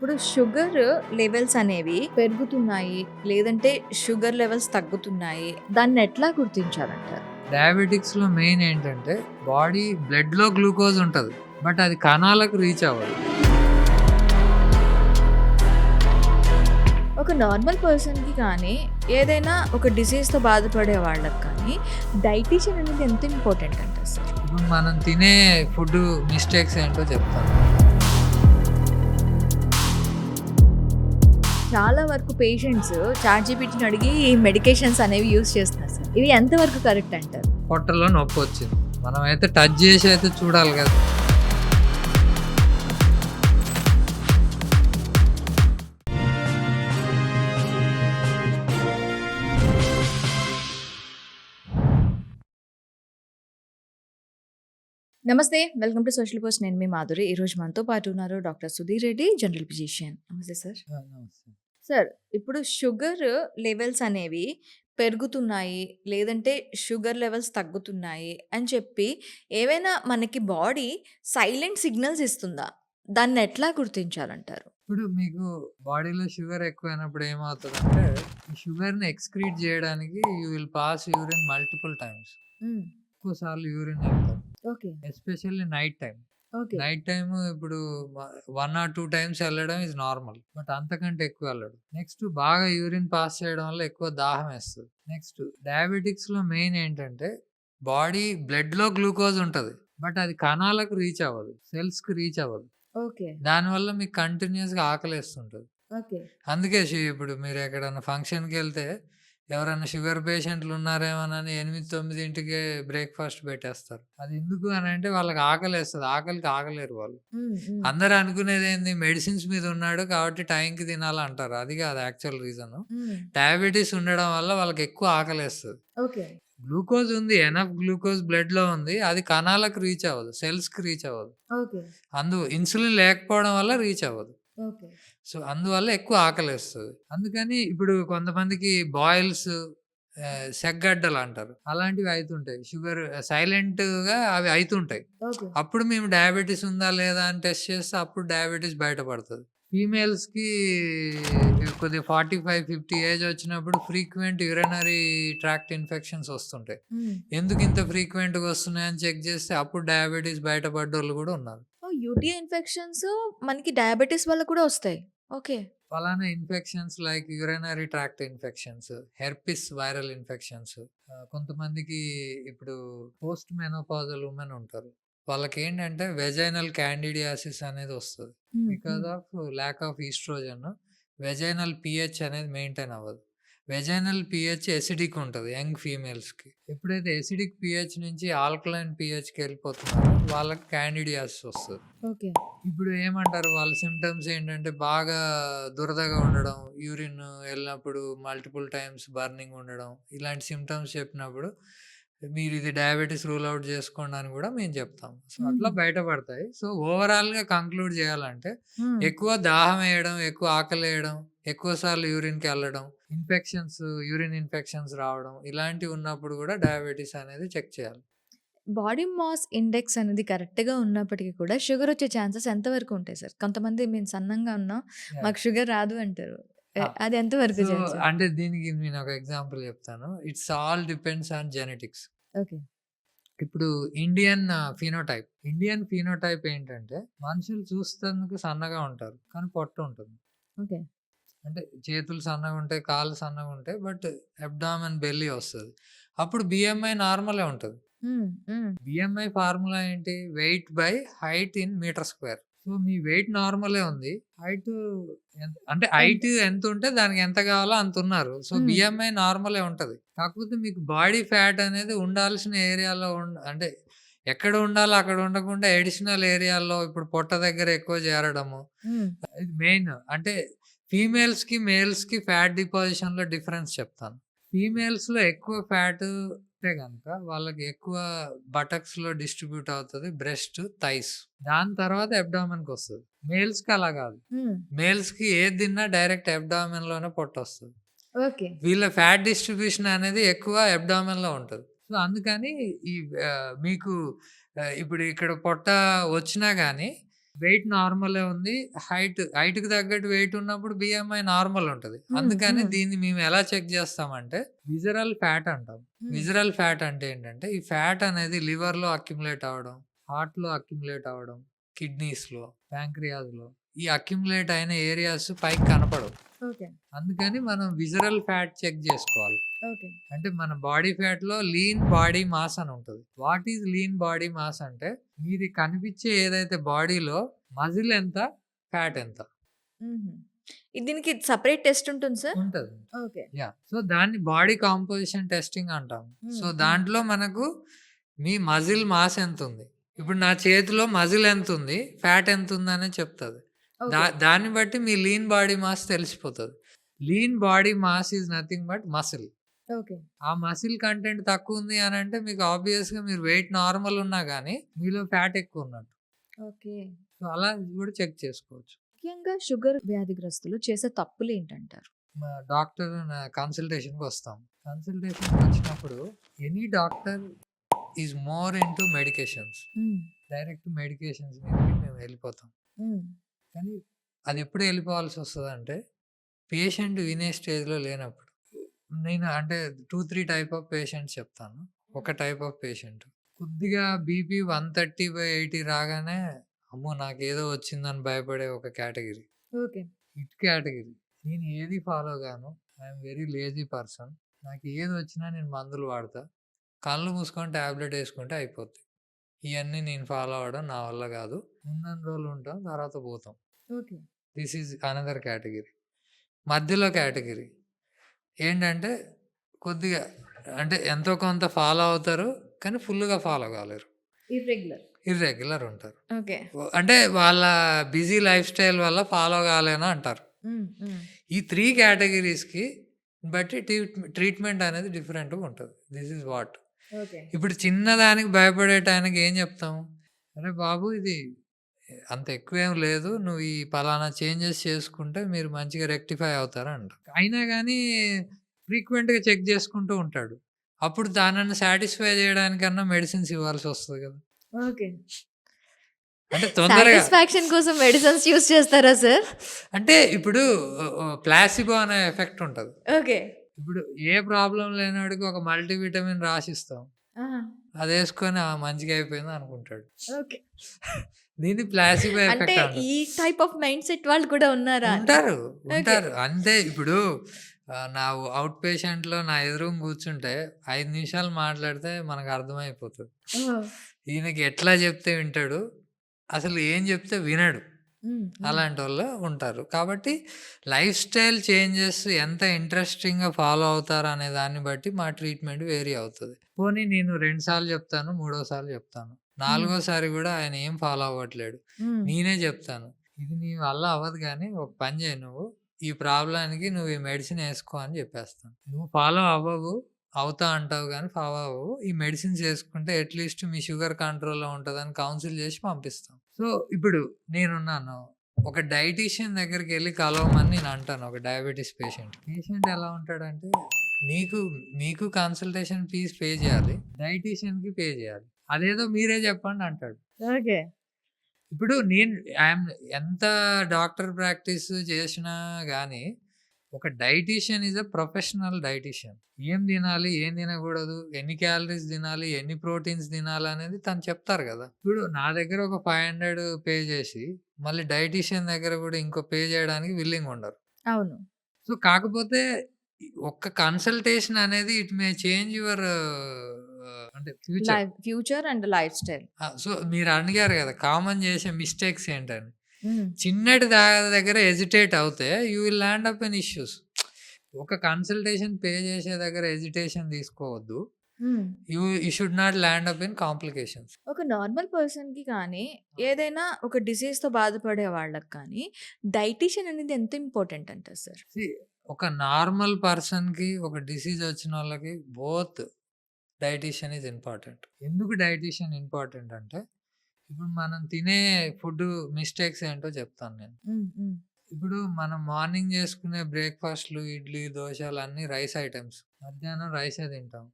ఇప్పుడు sugar levels అనేవి పెరుగుతున్నాయి. లేదంటే షుగర్ లెవెల్స్ తగ్గుతున్నాయి. దాన్ని ఎట్లా గుర్తించాలంటారు? డయాబెటిక్స్‌లో మెయిన్ ఏంటంటే బాడీ బ్లడ్‌లో గ్లూకోజ్ ఉంటది. బట్ అది కణాలకు రీచ్ అవ్వదు. ఒక నార్మల్ పర్సన్‌కి కానీ, ఏదైనా ఒక డిసీజ్‌తో బాధపడే వాళ్ళకి కానీ, డైటీషియన్ అనేది ఎంత ఇంపార్టెంట్ అంటారు సార్? ఇప్పుడు మనం తినే ఫుడ్ మిస్టేక్స్ ఏంటో చెప్తాను. చాలా వరకు పేషెంట్స్ చాట్‌జీపీటీని అడిగి మెడికేషన్స్ అనేవి యూజ్ చేస్తున్నారు సార్. ఇవి ఎంతవరకు కరెక్ట్ అంటారు? పొట్టలో నొప్పి వచ్చింది. మనమైతే టచ్ చేసి అయితే చూడాలి కదా! నమస్తే. Welcome to social post. నేను మీ మాధురి. ఈరోజు మనతో పాటు ఉన్నారు doctor Sudheer Reddy, general physician. నమస్తే సార్. నమస్తే. సార్, ఇప్పుడు షుగర్ లెవెల్స్ అనేవి పెరుగుతున్నాయి, లేదంటే షుగర్ లెవెల్స్ తగ్గుతున్నాయి అని చెప్పి ఏవైనా మనకి బాడీ సైలెంట్ సిగ్నల్స్ ఇస్తుందా? దాన్ని ఎట్లా గుర్తించాలంటారు? ఇప్పుడు మీకు బాడీలో షుగర్ ఎక్కువైనప్పుడు ఏమవుతదంటే, ఈ షుగర్‌ని ఎక్స్‌క్రీట్ చేయడానికి you will pass urine multiple times. హ్మ్. ఎక్కువ సార్లు యూరిన్ వెళ్తారు. Okay. Especially night time. Okay. Night time ఇప్పుడు 1 ఆర్ 2 టైమ్స్ వెళ్ళడం ఈజ్ నార్మల్. బట్ అంతకంటే ఎక్కువ వెళ్ళడు. నెక్స్ట్ బాగా యూరిన్ పాస్ చేయడం వల్ల ఎక్కువ దాహం వేస్తది. నెక్స్ట్ డయాబెటిక్స్‌లో మెయిన్ ఏంటంటే బాడీ బ్లడ్‌లో గ్లూకోజ్ ఉంటది. బట్ అది కణాలకు రీచ్ అవ్వదు. సెల్స్‌కి రీచ్ అవ్వదు. ఓకే. దానివల్ల మీకు కంటిన్యూయస్‌గా ఆకలేస్తుంటది. ఓకే. అందుకే ఇప్పుడు మీరు ఎక్కడన్నా ఫంక్షన్‌కెళ్తే ఎవరైనా షుగర్ పేషెంట్లు ఉన్నారేమోనని 8, 9కే బ్రేక్‌ఫాస్ట్ పెట్టేస్తారు. అది ఎందుకు అనంటే వాళ్ళకి ఆకలేస్తది. ఆకలికి ఆగలేరు వాళ్ళు. హ్మ్. హ్మ్. అందరూ అనుకునేదేంది మెడిసిన్స్ మీద ఉన్నాడు కాబట్టి టైంకి తినాలంటారు. అది కాదు యాక్చువల్ రీజను. హ్మ్. డయాబెటిస్ ఉండడం వల్ల వాళ్ళకి ఎక్కువ ఆకలేస్తది. ఓకే. గ్లూకోజ్ ఉంది. ఎనఫ్ గ్లూకోజ్ బ్లడ్‌లో ఉంది. అది కణాలకు రీచ్ అవ్వదు. సెల్స్‌కి రీచ్ అవ్వదు. ఓకే. ఇన్సులిన్ లేకపోవడం వల్ల రీచ్ అవ్వదు. ఓకే. సో, అందువల్ల ఎక్కువ ఆకలేస్తది. అందుకని ఇప్పుడు కొంతమందికి బాయిల్స్ సెగ్గడ్డలంటారు. అలాంటివి అయితుంటాయి. షుగర్ సైలెంట్‌గా అవి అయితుంటాయి. ఓకే. అప్పుడు మేము డయాబెటిస్ ఉందా లేదా అని టెస్ట్ చేస్తే అప్పుడు డయాబెటిస్ బయటపడతది. ఫీమేల్స్‌కి కొద్దిగా 45, 50 ఏజ్ వచ్చినప్పుడు ఫ్రీక్వెంట్ యూరినరీ ట్రాక్ట్ ఇన్ఫెక్షన్స్ వస్తుంటాయి. హ్మ్. ఎందుకింత ఫ్రీక్వెంట్‌గా వస్తున్నాయని చెక్ చేస్తే అప్పుడు డయాబెటిస్ బయటపడ్డోళ్ళు కూడా ఉన్నారు. ఓహ్! యూటీఐ ఇన్ఫెక్షన్స్ మనకి డయాబెటిస్ వల్ల కూడా వస్తాయి. ఓకే. పలానా infections like urinary tract infections, herpes viral infections. కొంతమందికి ఇప్పుడు పోస్ట్ మెనోపాజల్ వుమెన్ ఉంటారు. వాళ్ళకేంటంటే వెజైనల్ క్యాండిడియాసిస్ అనేది వస్తది. Hmm. Because hmm. Of lack of estrogen vaginal pH అనేది మెయింటైన్ అవ్వదు. వెజైనల్ పీహెచ్ ఎసిడిక్ ఉంటది యంగ్ ఫీమేల్స్‌కి. ఎప్పుడైతే ఎసిడిక్ పీహెచ్ నుంచి ఆల్కలైన్ పీహెచ్‌కి వెళ్ళిపోతున్నారో వాళ్ళకి క్యాండిడియాసిస్ వస్తది. ఓకే. ఇప్పుడు ఏమంటారు వాళ్ళ సింప్టమ్స్ ఏంటంటే బాగా దురదగా ఉండడం, యూరిన్ ఎళ్ళినప్పుడు మల్టిపుల్ టైమ్స్ బర్నింగ్ ఉండడం, ఇలాంటి సింప్టమ్స్ చెప్పినప్పుడు మీరు ఇది డయాబెటిస్ రూల్ ఔట్ చేసుకోండి అని కూడా మేము చెప్తాం. సో, అట్లా హుహు. బయటపడతాయి. సో, ఓవరాల్‌గా కంక్లూడ్ చేయాలంటే హ్మ్. ఎక్కువ దాహం వేయడం, ఎక్కువ ఆకలేయడం, ఎక్కువ సార్లు యూరిన్‌కెళ్ళడం, యూరిన్ ఇన్ఫెక్షన్స్ రావడం ఇలాంటివి ఉన్నప్పుడు కూడా డయాబెటిస్ అనేది చెక్ చేయాలి. బాడీ మాస్ ఇండెక్స్ అనేది కరెక్ట్‌గా ఉన్నప్పటికి కూడా షుగర్ వచ్చే ఛాన్సెస్ ఎంతవరకు ఉంటాయి సార్? కొంతమంది మేము సన్నంగా ఉన్నాం, యాహ్! మాకు షుగర్ రాదు అంటారు. ఆ! అది ఎంతవరకు సో, జెన్యూన్? అంటే దీనికి నేనొక ఎగ్జాంపుల్ చెప్తాను. It's all depends on genetics. Okay. ఇప్పుడు ఇండియన్ ఫినోటైప్ ఏంటంటే మనుషులు చూస్తేందుకు సన్నగా ఉంటారు. కానీ పొట్టుంటుంది. ఓకే. అంటే చేతులు సన్నగుంటాయి, కాళ్ళు సన్నగుంటాయి. బట్ అబ్డామెన్, బెల్లీ వస్తది. అప్పుడు బిఎంఐ నార్మలే ఉంటది. హ్మ్. హ్మ్. బిఎంఐ ఫార్ములా ఏంటి? Weight by height in meter square. So, మీ వెయిట్ నార్మలే ఉంది. హైట్ అంటే ఎంత? హైట్ ఎంతుంటే దానికి ఎంత కావాలో అంతున్నారు. సో, హ్మ్. బిఎంఐ నార్మలే ఉంటది. కాకపోతే మీకు బాడీ ఫ్యాట్ అనేది ఉండాల్సిన ఏరియాలో అంటే ఎక్కడ ఉండాలో అక్కడ ఉండకుండా అడిషనల్ ఏరియాల్లో ఇప్పుడు పొట్ట దగ్గర ఎక్కువ చేరడము. హ్మ్. ఇది మెయిన్. అంటే ఫీమేల్స్‌కి, మేల్స్‌కి ఫ్యాట్ డిపాజిషన్‌లో డిఫరెన్స్ చెప్తాను. ఫీమేల్స్‌లో ఎక్కువ ఫ్యాట్ ఉంటే గనక వాళ్ళకి ఎక్కువ బటక్స్‌లో డిస్ట్రిబ్యూట్ అవుతది. Breast, thighs. దాని తర్వాత అబ్డామెన్‌కొస్తది. మేల్స్‌కి అలా గాదు. హ్మ్. మేల్స్‌కి ఏది తిన్నా డైరెక్ట్ అబ్డామెన్‌లోనే పొట్టొస్తది. ఓకే. వీళ్ళ ఫ్యాట్ డిస్ట్రిబ్యూషన్ అనేది ఎక్కువ అబ్డామెన్‌లో ఉంటది. సో, అందుకని ఈ మీకు ఇప్పుడు ఇక్కడ పొట్ట వచ్చినా గాని వెయిట్ నార్మలే ఉంది. హైట్‌కి తగ్గట్టు వెయిట్ ఉన్నప్పుడు BMI నార్మల్ ఉంటది. అందుకని దీన్ని మేము ఎలా చెక్ చేస్తామంటే విసరల్ ఫ్యాట్ అంటాం. విసరల్ ఫ్యాట్ అంటే ఏంటంటే ఈ ఫ్యాట్ అనేది లివర్‌లో అక్యుములేట్ అవ్వడం, హార్ట్‌లో అక్యుములేట్ అవ్వడం, కిడ్నీస్‌లో, ప్యాంక్రియాస్‌లో ఈ అక్యుములేట్ అయిన ఏరియాస్ పైకి కనపడవు. ఓకే. అందుకని మనం విసరల్ ఫ్యాట్ చెక్ చేసుకోవాలి. ఓకే. అంటే మన బాడీ ఫ్యాట్‌లో లీన్ బాడీ మాస్ అని ఉంటది. What is lean body mass అంటే మీది కనిపించే ఏదైతే బాడీలో మజిల్ ఎంత, ఫ్యాట్ ఎంత హుహు. దీనికి సెపరేట్ టెస్ట్ ఉంటుంది సార్? ఉంటది. ఓకే. యాహ్! సో, దాన్ని బాడీ కాంపోజిషన్ టెస్టింగ్ అంటాం. సో, దాంట్లో మనకు మీ మజిల్ మాస్ ఎంతుంది. ఇప్పుడు నా చేతిలో మజిల్ ఎంతుంది, ఫ్యాట్ ఎంతుందనేది చెప్తది. ఓకే. దాన్ని బట్టి మీ లీన్ బాడీ మాస్ తెలిసిపోతది. Lean body mass is nothing but muscle. Okay. ఆ మసిల్ కంటెంట్ తక్కువుంది అనంటే మీకు ఆబ్వియస్‌గా మీరు వెయిట్ నార్మల్ ఉన్నా గానీ, మీలో ఫ్యాట్ ఎక్కువున్నట్టు. ఓకే. సో, అలా కూడా చెక్ చేసుకోవచ్చు. ముఖ్యంగా షుగర్ వ్యాధిగ్రస్తులు చేసే తప్పులేంటంటారు? డాక్టర్ కన్సల్టేషన్‌కొస్తాం. కన్సల్టేషన్‌కొచ్చినప్పుడు any doctor is more into medications. Hmm. Direct medications మీదకి మేము వెళ్ళిపోతాం. హ్మ్. కానీ అది ఎప్పుడు వెళ్ళిపోవాల్సొస్తదంటే, పేషెంట్ వినే స్టేజ్‌లో లేనప్పుడు. నేను అంటే 2, 3 టైప్ ఆఫ్ పేషెంట్స్ చెప్తాను. ఒక టైప్ ఆఫ్ పేషెంట్ కొద్దిగా బీపీ 130/80 రాగానే అమ్మో! నాకేదో వచ్చిందని భయపడే ఒక కేటగిరీ. ఓకే. Hit category. నేను ఏది ఫాలో గాను. I'm very lazy person. నాకు ఏదొచ్చినా నేను మందులు వాడతా. కళ్ళు మూసుకొని టాబ్లెట్ యేసుకుంటే అయిపోద్ది. ఇయన్నీ నేను ఫాలో అవ్వడం నా వల్ల గాదు. ఉన్నన్ని రోజులు ఉంటాం. తర్వాత పోతాం. Okay. This is another category. మధ్యలో కేటగిరీ ఏంటంటే కొద్దిగా అంటే ఎంతో కొంత ఫాలో అవుతారు. కానీ ఫుల్‌గా ఫాలో కాలేరు. ఇర్రెగ్యులర్. ఇర్రెగ్యులర్ ఉంటారు. ఓకే. అంటే వాళ్ళ బిజీ లైఫ్ స్టైల్ వల్ల ఫాలో కాలేను అంటారు. హ్మ్. హ్మ్. ఈ 3 కేటగరీస్‌కి బట్టి ట్రీట్మెంట్ అనేది డిఫరెంట్‌గా ఉంటది. This is what. ఓకే. ఇప్పుడు చిన్నదానికి భయపడేటానికి ఏం చెప్తాం? అరే బాబు ఇది అంత ఎక్కువేం లేదు. నువ్వు ఈ పలానా చేంజెస్ చేసుకుంటే మీరు మంచిగా రెక్టిఫై అవుతారంట. అయినా గానీ ఫ్రీక్వెంట్‌గా చెక్ చేసుకుంటూ ఉంటాడు. అప్పుడు తనని సాటిస్ఫై చేయడానికన్నా మెడిసిన్స్ ఇవ్వాల్సొస్తది కదా! ఓకే. అంటే తొందరగా సాటిస్ఫాక్షన్ కోసం మెడిసిన్స్ యూజ్ చేస్తారా సార్? అంటే ఇప్పుడు ప్లాసిబో అనే ఎఫెక్ట్ ఉంటది. ఓకే. ఇప్పుడు ఏ ప్రాబ్లమ్ లేనోడికి ఒక మల్టీవిటమిన్ రాసిస్తాం. ఆహా! అదేసుకొని మంచిగా అయిపోయింది అనుకుంటాడు. ఓకే. దీన్ని ప్లాసిబో అంటే ఎఫెక్ట్ అంటారు. ఈ టైప్ ఆఫ్ మైండ్ సెట్ వాళ్ళు కూడా ఉన్నారా అని? ఉంటారు. ఓకే. ఉంటారు. అంతే ఇప్పుడు నా ఔట్ పేషెంట్‌లో నా ఎదురుంగా కూర్చుంటే 5 నిమిషాలు మాట్లాడితే మనకు అర్థమైపోతది. ఓహ్! ఈయనకి ఎట్లా చెప్తే వింటాడు. అసలు ఏం చెప్తే వినడు. హ్మ్. హ్మ్. అలాంటోళ్ళు ఉంటారు. కాబట్టి లైఫ్ స్టైల్ చేంజెస్ ఎంత ఇంట్రెస్టింగ్‌గా ఫాలో అవుతారనే దాన్ని బట్టి మా ట్రీట్మెంట్ వేరీ అవుతది. పోనీ నేను 2 సార్లు చెప్తాను. మూడోసారి చెప్తాను. నాలుగోసారి గూడా ఆయన ఏం ఫాలో అవ్వట్లేడు. హ్మ్. నేనే చెప్తాను. ఇది నీ వల్ల అవ్వదు గానీ ఒక పని చెయి నువ్వు. ఈ ప్రాబ్లమ్‌కి నువ్వు ఈ మెడిసిన్ ఏసుకో అని చెప్పేస్తాను. నువ్వు ఫాలో అవ్వవు. అవుతా అంటావు గానీ ఫాలో అవ్వవు. ఈ మెడిసిన్స్ ఏసుకుంటే అట్‌లీస్ట్ మీ షుగర్ కంట్రోల్‌లో ఉంటదని కౌన్సిల్ చేసి పంపిస్తాం. సో, ఇప్పుడు నేనున్నాను. ఒక డైటీషియన్ దగ్గరికెళ్లి కలవమని నేను అంటాను ఒక డయాబెటిస్ పేషెంట్. పేషెంట్ ఎలా ఉంటాడంటే, నీకు మీకు కన్సల్టేషన్ ఫీస్ పే చేయాలి. డైటీషియన్‌కి పే చేయాలి. అదేదో మీరే చెప్పండి అంటాడు. ఓకే. ఇప్పుడు నేను ఐయామ్ ఎంత డాక్టర్ ప్రాక్టీస్ చేసినా గానీ, ఒక dietitian is a professional dietitian. ఏం తినాలి? ఏం తినకూడదు? ఎన్ని క్యాలరీస్ తినాలి? ఎన్ని ప్రోటీన్స్ తినాలనేది తను చెప్తారు గదా! ఇప్పుడు నా దగ్గర ఒక 500 పే చేసి, మళ్ళీ డైటీషియన్ దగ్గర గూడా ఇంకో పే చేయడానికి విల్లింగ్ ఉండరు. అవును. సో, కాకపోతే ఒక్క కన్సల్టేషన్ అనేది ఇట్ మే చేంజ్ యువర్ అంటే future. Future and life style. So, మీరు అడిగారు గదా! కామన్ చేసే మిస్టేక్స్ ఏంటని. హ్మ్. చిన్నటి దగ్గర హెజిటేట్ అవుతే you will land up in issues. ఒక కన్సల్టేషన్ పే చేసే దగ్గర హెజిటేషన్ తీసుకోవద్దు. హ్మ్. You should not land up in complications. ఒక నార్మల్ పర్సన్‌కి కానీ, ఏదైనా ఒక డిసీజ్‌తో బాధపడే వాళ్ళకి కానీ, డైటీషియన్ అనేది ఎంత ఇంపార్టెంట్ అంటారు సార్? సీ ఒక నార్మల్ పర్సన్‌కి, ఒక డిసీజ్ వచ్చినోళ్ళకి బోత్ డైటీషియన్ ఈజ్ ఇంపార్టెంట్. ఎందుకు డైటీషియన్ ఇంపార్టెంట్ అంటే, ఇప్పుడు మనం తినే ఫుడ్ మిస్టేక్స్ ఏంటో చెప్తాను నేను. హ్మ్. హ్మ్. ఇప్పుడు మనం మార్నింగ్ చేసుకునే బ్రేక్‌ఫాస్ట్‌లు, ఇడ్లీ, దోసలు అన్నీ రైస్ ఐటెమ్స్. మధ్యాహ్నం రైసే తింటాం.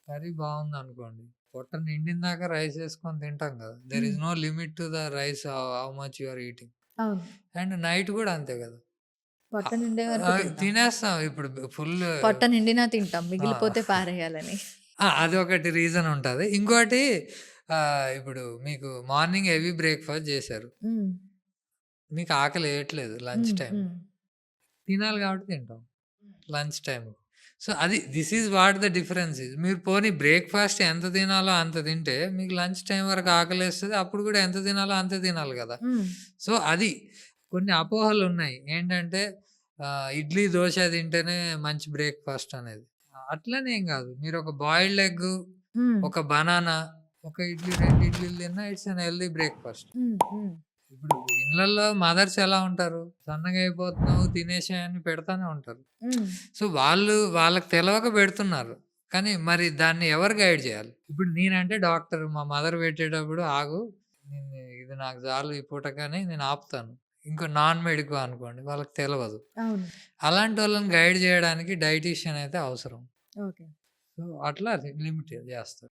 కర్రీ బావుందనుకోండి. పొట్ట నిండిందాక రైస్ ఏసుకొని తింటాం గదా! There hmm. Is no limit to the rice how much you are eating. అవును. అండ్ నైట్ గూడా అంతే గదా! పొట్ట ఆహ్, నిండే వరకు తింటాం. తినేస్తాం ఇప్పుడు ఫుల్. పొట్ట నిండినా తింటాం. ఆ! మిగిలిపోతే పారేయాలని. అదొకటి రీజన్ ఉంటది. ఇంకోటి ఇప్పుడు మీకు మార్నింగ్ హెవీ బ్రేక్‌ఫాస్ట్ జేశారు. హ్మ్. మీకు ఆకలేయట్లేదు లంచ్ హ్మ్. టైమ్. హ్మ్. తినాలి కాబట్టి తింటాం లంచ్ టైమ్. సో, అది this is what the difference is. మీరు పోనీ బ్రేక్‌ఫాస్ట్ ఎంత తినాలో అంత తింటే మీకు లంచ్ టైమ్ వరకు ఆకలేస్తది. అప్పుడు గూడా ఎంత తినాలో అంతే తినాలి గదా! హ్మ్. సో, అది కొన్ని అపోహలున్నాయి. ఏంటంటే ఇడ్లీ, దోస తింటేనే మంచి బ్రేక్‌ఫాస్ట్ అనేది. అట్లనేం గాదు. మీరొక బాయిల్డ్ ఎగ్గు, హ్మ్. ఒక బనానా, ఒక ఇడ్లీ, 2 ఇడ్లీలు తిన్నా ఇట్స్ ఎన్ హెల్తీ బ్రేక్‌ఫాస్ట్. హ్మ్. హ్మ్. ఇప్పుడు ఇళ్ళల్లో మదర్స్ ఎలా ఉంటారు? సన్నగా అయిపోతున్నావు తినేసేయ్ అని పెడతానే ఉంటారు. హ్మ్. సో, వాళ్ళకి తెలవక పెడుతున్నారు. కానీ మరి దాన్ని ఎవరు గైడ్ చేయాలి? ఇప్పుడు నేనంటే డాక్టర్ మా మదర్ పెట్టేటప్పుడు ఆగు, ఇది నాకు చాలు ఈ పూటకని నేను ఆపుతాను. ఇంకో నాన్ మెడికో అనుకోండి వాళ్ళకి తెలవదు. అవును. అలాంటోళ్ళని గైడ్ చేయడానికి డైటీషియన్ అయితే అవసరం. ఓకే. సో, అట్లా లిమిట్ చేస్తారు.